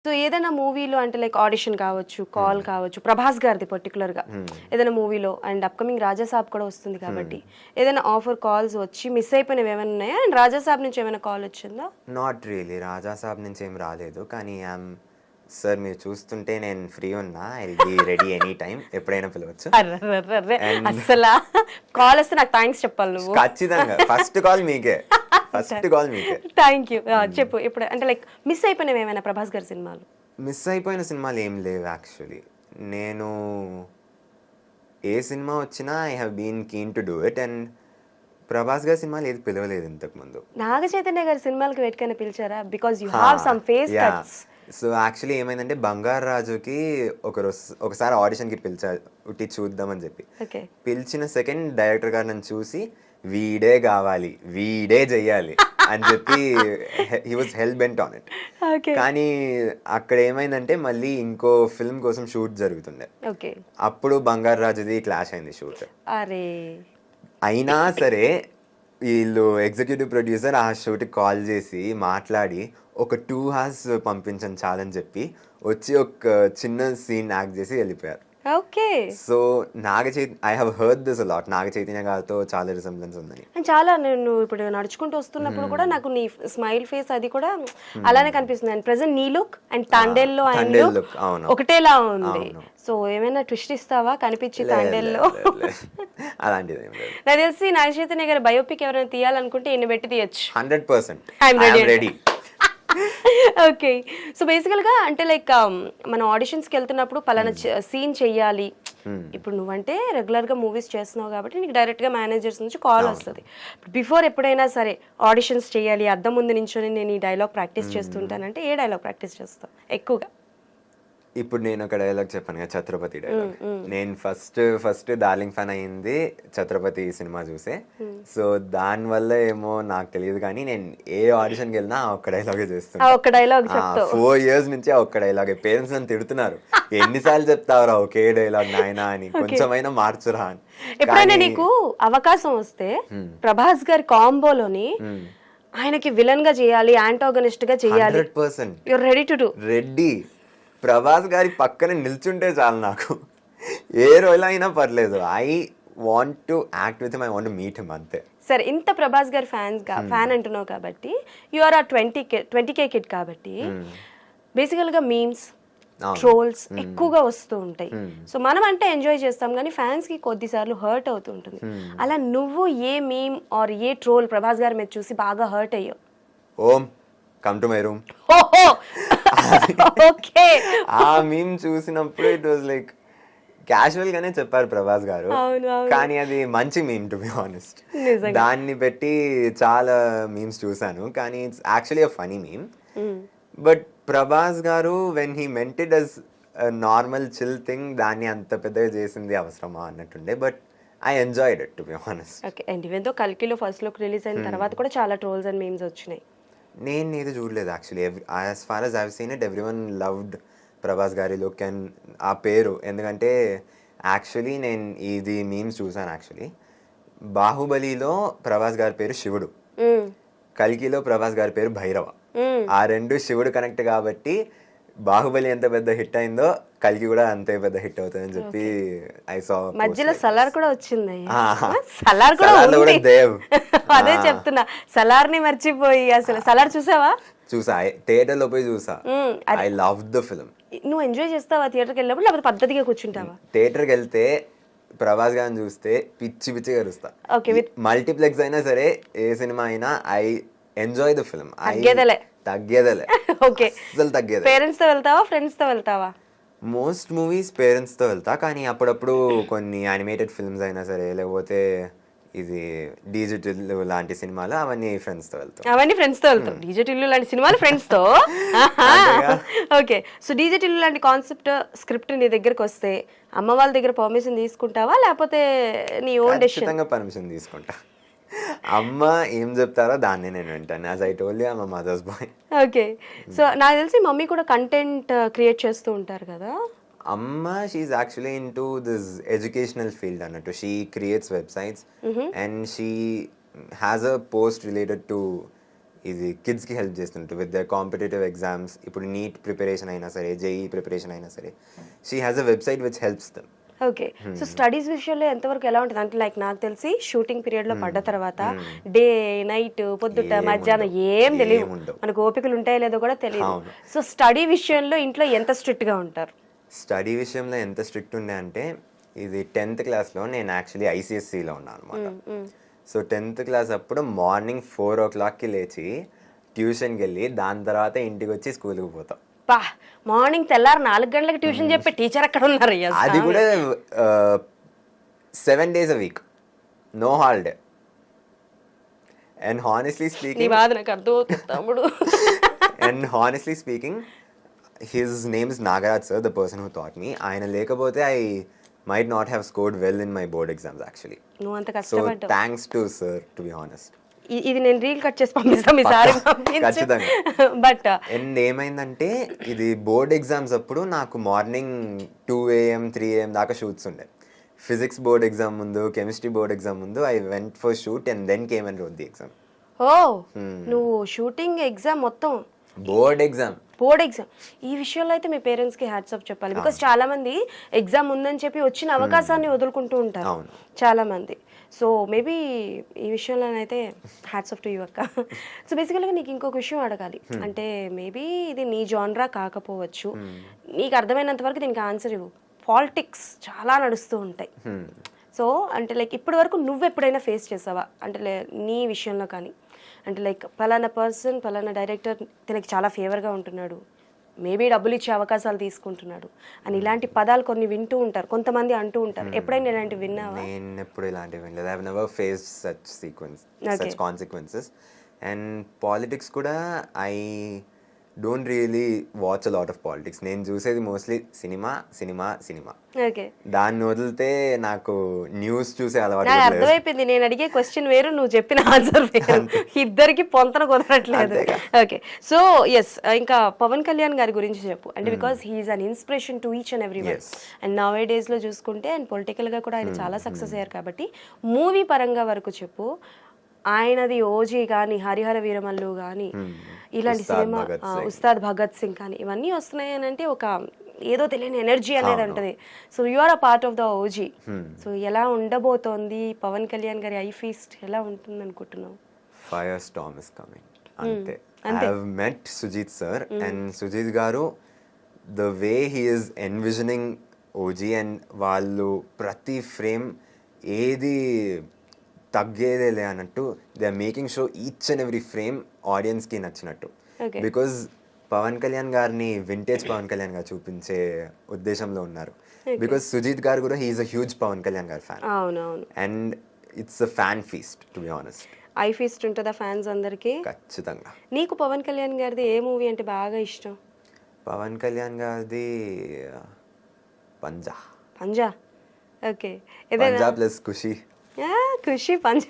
So ఏదైనా మూవీలో అంటే లైక్ ఆడిషన్ కావచ్చు, కాల్ కావచ్చు, ప్రభాస్ గారిది పర్టికులర్గా ఏదైనా మూవీలో అండ్ అప్కమింగ్ రాజాసాబ్ కూడా వస్తుంది కాబట్టి ఏదైనా ఆఫర్ కాల్స్ వచ్చి మిస్ అయిపోయినవి ఏమైనా ఉన్నాయా? అండ్ రాజాసాబ్ నుంచి ఏమైనా కాల్ వచ్చిందా? నాట్ రియలీ రాజాసాబ్ నుంచి ఏం రాలేదు, కానీ సార్ మీరు చూస్తుంటే నేను ఫ్రీ ఉన్నా, I be ready any time, ఎప్పుడైనా పిలవచ్చు. అర్రర్రర్రే, అస్సలా కాల్ వస్తే నాకు థ్యాంక్స్ చెప్పాలి నువ్వు. ఖచ్చితంగా ఫస్ట్ కాల్ మీకే, ఫస్ట్ కాల్ మీకే. Thank you. చెప్పు ఇప్పుడు అంటే లైక్ మిస్ అయిపోయినవి ఏమైనా ప్రభాస్ గారి సినిమాలు? మిస్ అయిపోయిన సినిమాలు ఏం లేవు యాక్చువల్లీ. నేను ఏ సినిమా వచ్చినా I have been keen to do it. And Prabhas గారి సినిమాలు ఏది పిలవలేదు ఇంతకుముందు. నాగ చైతన్య గారి సినిమాలకి వెయిట్కైనా పిలిచారా? Because you have some face cuts. So actually ఏమైందంటే బంగారు రాజుకి ఒకసారి ఆడిషన్కి పిలిచారు, ఉట్టి చూద్దామని చెప్పి. ఓకే. పిలిచిన సెకండ్ డైరెక్టర్ గారు నన్ను చూసి వీడే కావాలి, వీడే చెయ్యాలి అని చెప్పి he was hell bent on it. Okay. కానీ అక్కడ ఏమైందంటే మళ్ళీ ఇంకో ఫిల్మ్ కోసం షూట్ జరుగుతుండే. ఓకే. అప్పుడు బంగారు రాజుది క్లాష్ అయింది షూట్. అరే. అయినా సరే వీళ్ళు ఎగ్జిక్యూటివ్ ప్రొడ్యూసర్ ఆ షూట్కి కాల్ చేసి మాట్లాడి ఒక 2 hours పంపించండి చాలని చెప్పి వచ్చి ఒక చిన్న సీన్ యాక్ట్ చేసి వెళ్ళిపోయారు. Okay. So I have heard this a lot. Naga Chaitanya గారితో చాలా రిసెంబ్లెన్స్ ఉన్నాయి. చాలా నేను ఇప్పుడు నడుచుకుంటూ వస్తున్నప్పుడు కూడా నాకు నీ స్మైల్ ఫేస్ అది కూడా అలానే కనిపిస్తుంది. అండ్ ప్రెసెంట్ నీ లుక్ అండ్ తాండేల్లో ఆయన లుక్ ఒకటేలా ఉంది. సో ఏమైనా ట్విస్ట్ ఇస్తావా కనిపించి తాండేల్లో? అలాంటిది ఏం లేదు. నాకు తెలిసి నాగ చైతన్య గారి బయోపిక్ ఎవరైనా తీయాలనుకుంటే ఈయన పెట్టి తీయచ్చు. 100%. I'm ready. Ready. Okay. So బేసికల్గా అంటే లైక్ మనం ఆడిషన్స్కి వెళ్తున్నప్పుడు పలానా సీన్ చెయ్యాలి. ఇప్పుడు నువ్వంటే రెగ్యులర్గా మూవీస్ చేస్తున్నావు కాబట్టి నీకు డైరెక్ట్గా మేనేజర్స్ నుంచి కాల్ వస్తుంది. బిఫోర్ ఎప్పుడైనా సరే ఆడిషన్స్ చేయాలి, అద్దం ముందు నించొని నేను ఈ డైలాగ్ ప్రాక్టీస్ చేస్తుంటానంటే ఏ డైలాగ్ ప్రాక్టీస్ చేస్తావు ఎక్కువగా? ఇప్పుడు నేను ఒక డైలాగ్ చెప్పాను కదా, ఛత్రపతి డైలాగ్. నేను ఫస్ట్ డార్లింగ్ ఫ్యాన్ అయ్యింది ఛత్రపతి సినిమా చూసే. సో దానివల్ల ఏమో నాకు తెలియదు, కానీ నేను ఏ ఆడిషన్కి వెళ్ళినా ఆ ఒక్క డైలాగే చేస్తాను. ఒక డైలాగ్ 4 years నుంచి ఆ ఒక్క డైలాగే. పేరెంట్స్ నన్ను తిడుతున్నారు, ఎన్నిసార్లు చెప్తావురా ఒకే డైలాగ్ నాయనా అని, కొంచెమైనా మార్చురా అని. ఎప్పుడైనా నీకు అవకాశం వస్తే ప్రభాస్ గారి కాంబోలోని ఆయనకి విలన్ గా చేయాలి, యాంటాగనిస్ట్ గా చేయాలి, 100% your ready to do? Ready. Prabhas గారి పక్కన నిల్చుంటే చాలు నాకు, ఏ రోల్ అయినా పర్లేదు. I want to act with him, I want to meet him, అంతే. సరే, ఇంత ప్రభాస్ గారి ఫ్యాన్ అంటున్నావు కాబట్టి యు ఆర్ ఆ 20K కిడ్ కాబట్టి బేసికల్ గా మీమ్స్, ట్రోల్స్ ఎక్కువగా వస్తూ ఉంటాయి. సో మనం అంటే ఎంజాయ్ చేస్తాం, కానీ ఫ్యాన్స్ కి కొద్దిసార్లు హర్ట్ అవుతూ ఉంటుంది. అలా నువ్వు ఏ మీమ్ ఆర్ ఏ ట్రోల్ ప్రభాస్ గారి మీద చూసి బాగా హర్ట్ అయ్యావు? ఓం come to my room. Okay. ఆ మీమ్ చూసినప్పుడు ఇట్ వాజ్ లైక్ క్యాజువల్ గానే చెప్పారు ప్రభాస్ గారు, కానీ అది మంచి మీమ్ టు బి ఆనెస్ట్. దాన్ని పెట్టి చాలా మీమ్స్ చూసాను, కానీ it's actually a funny meme. But Prabhas గారు when he meant it as normal chill thing, దాన్ని అంత పెద్దగా చేసింది అవసరమా అన్నట్టుండే. But I enjoyed it to be honest. Okay. And even though కల్కిలో ఫస్ట్ లుక్ రిలీజ్ అయిన తర్వాత కూడా చాలా ట్రోల్స్ అండ్ మీమ్స్ వచ్చినాయి. నేను ఏది చూడలేదు actually. As far as I've seen it, everyone loved Prabhas గారి లుక్ అండ్ ఆ పేరు. ఎందుకంటే యాక్చువల్లీ నేను ఇది మీమ్స్ చూసాను. యాక్చువల్లీ బాహుబలిలో ప్రభాస్ గారి పేరు శివుడు, కల్కిలో ప్రభాస్ గారి పేరు భైరవ. ఆ రెండు శివుడు కనెక్ట్ కాబట్టి బాహుబలి ఎంత పెద్ద హిట్ అయిందో కల్కి కూడా అంతే పెద్ద హిట్ అవుతుందని చెప్పి ఐ సా. మధ్యలో సలార్ కూడా వచ్చింది. సలార్ కూడా ఉంది. దేవ్. అదే చెప్తున్నా, సలార్ ని మర్చిపోయి. అసలు సలార్ చూసావా? చూసా, థియేటర్ లో పోయి చూసా. I love the film. నువ్వు ఎంజాయ్ చేస్తావా థియేటర్కి వెళ్ళినప్పుడు, లేకపోతే పద్ధతిగా కూర్చుంటావా? థియేటర్కి వెళ్తే ప్రభాస్ గారిని చూస్తే పిచ్చి పిచ్చిగా అరుస్తా. మల్టీప్లెక్స్ అయినా సరే, ఏ సినిమా అయినా ఐ ఎంజాయ్ ద ఫిల్మ్. తగ్గేదలే. ఓకే. అసలు తగ్గేది. పేరెంట్స్ తో వెళ్తావా, ఫ్రెండ్స్ తో వెళ్తావా? మోస్ట్ మూవీస్ పేరెంట్స్ తో వెళ్తా, కానీ అప్పుడప్పుడు కొన్ని యానిమేటెడ్ ఫిల్మ్స్ అయినా సరే, లేకపోతే ఇది డిజిటల్ లాంటి సినిమాలు, అవన్నీ ఫ్రెండ్స్ తో వెళ్తాం. అవన్నీ ఫ్రెండ్స్ తో వెళ్తాం. డిజిటల్ లాంటి సినిమాలు ఫ్రెండ్స్ తో. ఓకే. సో డిజిటల్ లాంటి కాన్సెప్ట్ స్క్రిప్ట్ నీ దగ్గరకు వస్తే అమ్మ వాళ్ళ దగ్గర పర్మిషన్ తీసుకుంటావా, లేకపోతే నీ ఓన్ డెసిషన్? పర్మిషన్ తీసుకుంటా. అమ్మ ఏం చెప్తారో దాన్ని నేను వింటాను. As I told you, I am a mother's boy. Okay. So నాకు తెలిసి మమ్మీ కూడా కంటెంట్ క్రియేట్ చేస్తూ ఉంటారు కదా? అమ్మ, she is actually into this educational field అన్నట్టు. She creates websites and she has a post related to ఇది కిడ్స్కి హెల్ప్ చేస్తుంటారు విత్ ద కాంపిటేటివ్ ఎగ్జామ్స్. ఇప్పుడు నీట్ ప్రిపరేషన్ అయినా సరే, జేఈ ప్రిపరేషన్ అయినా సరే, she has a website which helps them. Okay. So studies విషయంలో ఎంతవరకు ఎలా ఉంటుంది అంటే లైక్ నాకు తెలిసి షూటింగ్ పీరియడ్లో పడ్డ తర్వాత డే నైట్ పొద్దుట మధ్యాహ్నం ఏం తెలియదు, మనకు ఓపికలు ఉంటాయో లేదో కూడా తెలియదు. సో స్టడీ విషయంలో ఇంట్లో ఎంత స్ట్రిక్ట్గా ఉంటారు? స్టడీ విషయంలో ఎంత స్ట్రిక్ట్ ఉండే అంటే, ఇది 10th క్లాస్లో నేను యాక్చువల్లీ ఐసిఎస్సిలో ఉన్నాను అనమాట. సో 10th క్లాస్ అప్పుడు మార్నింగ్ 4 o'clockకి లేచి ట్యూషన్కి వెళ్ళి దాని తర్వాత ఇంటికి వచ్చి స్కూల్కి పోతాం. పా మార్నింగ్ తెల్లారు 4 గంటలకు ట్యూషన్ చెప్పే టీచర్ అక్కడ ఉన్నారు. అది కూడా 7 days a week, no holiday. And honestly నీ స్పీకింగ్ బాధ నాకు అర్థమవుతుంది తమ్ముడు. And honestly speaking his name is Nagaraj sir, the person who thought me. ఆయన లేకపోతే I might not have scored well in my board exams actually. నువ్వు అంత So కష్టపడ్డావు. thanks to sir, to be honest. ఇది నేను రీల్ కట్ చేసి పంపిస్తాం ఈసారి ఖచ్చితంగా. బట్ అండ్ ఏమైందంటే ఇది బోర్డ్ ఎగ్జామ్స్ అప్పుడు నాకు మార్నింగ్ 2 AM 3 AM దాకా షూట్స్ ఉండే. ఫిజిక్స్ బోర్డ్ ఎగ్జామ్ ముందు, కెమిస్ట్రీ బోర్డ్ ఎగ్జామ్ ముందు I went for shoot and then came and wrote the exam. ఓ నువ్వు షూటింగ్ ఎగ్జామ్ మొత్తం బోర్డ్ ఎగ్జామ్. బోర్డ్ ఎగ్జామ్ ఈ విషయంలో అయితే మీ పేరెంట్స్కి హ్యాట్స్ ఆఫ్ చెప్పాలి. బికాస్ చాలా మంది ఎగ్జామ్ ఉందని చెప్పి వచ్చిన అవకాశాన్ని వదులుకుంటూ ఉంటారు చాలా మంది. సో మేబీ ఈ విషయంలోనైతే హ్యాట్స్ ఆఫ్ టు యూ అక్క. సో బేసికల్గా నీకు ఇంకొక విషయం అడగాలి. అంటే మేబీ ఇది నీ జాన్రా కాకపోవచ్చు, నీకు అర్థమైనంత వరకు దీనికి ఆన్సర్ ఇవ్వు. పాలిటిక్స్ చాలా నడుస్తూ ఉంటాయి. సో అంటే లైక్ ఇప్పటి వరకు నువ్వు ఎప్పుడైనా ఫేస్ చేసావా అంటే నీ విషయంలో కానీ, అంటే లైక్ పలానా పర్సన్ పలానా డైరెక్టర్ తనకి చాలా ఫేవర్గా ఉంటున్నాడు, మేబీ డబ్బులు ఇచ్చే అవకాశాలు తీసుకుంటున్నాడు అని ఇలాంటి పదాలు కొన్ని వింటూ ఉంటారు, కొంతమంది అంటూ ఉంటారు. ఎప్పుడైనా ఇలాంటివి విన్నావా? నేను ఎప్పుడు ఇలాంటివి వినలేదు. I have never faced such consequences. And politics కూడా I don't really watch a lot of politics. నేను చూసేది మోస్ట్లీ సినిమా సినిమా సినిమా. ఓకే, దాన్ని వదిలితే నాకు న్యూస్ చూసే అలవాటు నాకు లేదు. అర్థమైపోయింది. నేను అడిగే క్వశ్చన్ వేరు, నువ్వు చెప్పిన ఆన్సర్ వేరు, ఇద్దరికి పొంతన కుదరట్లేదు. ఓకే, సో ఎస్, ఇంకా పవన్ కళ్యాణ్ గారి గురించి చెప్పు. అంటే because he is an inspiration to each and every one. And now ఏ డేస్లో చూసుకుంటే అండ్ పొలిటికల్గా కూడా ఆయన చాలా సక్సెస్ అయ్యారు. కాబట్టి మూవీ పరంగా వరకు చెప్పు. ఆయనది ఓజీ కానీ, హరిహర వీరమల్లు కానీ, ఇలాంటి సినిమా ఉస్తాద్ భగత్ సింగ్ కానీ ఇవన్నీ వస్తున్నాయి అని అంటే ఒక ఏదో తెలియని ఎనర్జీ అనేది ఉంటుంది. So you are a part of the OG. So ఎలా ఉండబోతోంది పవన్ కళ్యాణ్ గారి ఐ ఫీస్ట్, ఎలా ఉంటుంది అనుకుంటున్నావు? Fire storm is coming. అంతే. I have met Sujeeth sir and Sujeeth గారు the way he is envisioning OG and వాళ్ళు ప్రతి ఫ్రేమ్ ఏది తగ్గేదేలే అన్నట్టు they are making show each and every frame ఆడియన్స్కి నచ్చినట్టు. బికాజ్ పవన్ కళ్యాణ్ గారిని వింటేజ్ పవన్ కళ్యాణ్ గారు చూపించే ఉద్దేశంలో ఉన్నారు. బికాజ్ సుజీత్ గారు కూడా he's a huge Pawan Kalyan గారి ఫ్యాన్. అవునవును. And it's a fan feast to be honest. I feast ఉంటుందా ఫ్యాన్స్ అందరికీ? ఖచ్చితంగా. నీకు పవన్ కళ్యాణ్ గారిది ఏ మూవీ అంటే బాగా ఇష్టం? పవన్ కళ్యాణ్ గారిది పంజా. పంజా. ఓకే, పంజా ప్లస్ ఖుషి. ఖుషి పంజా.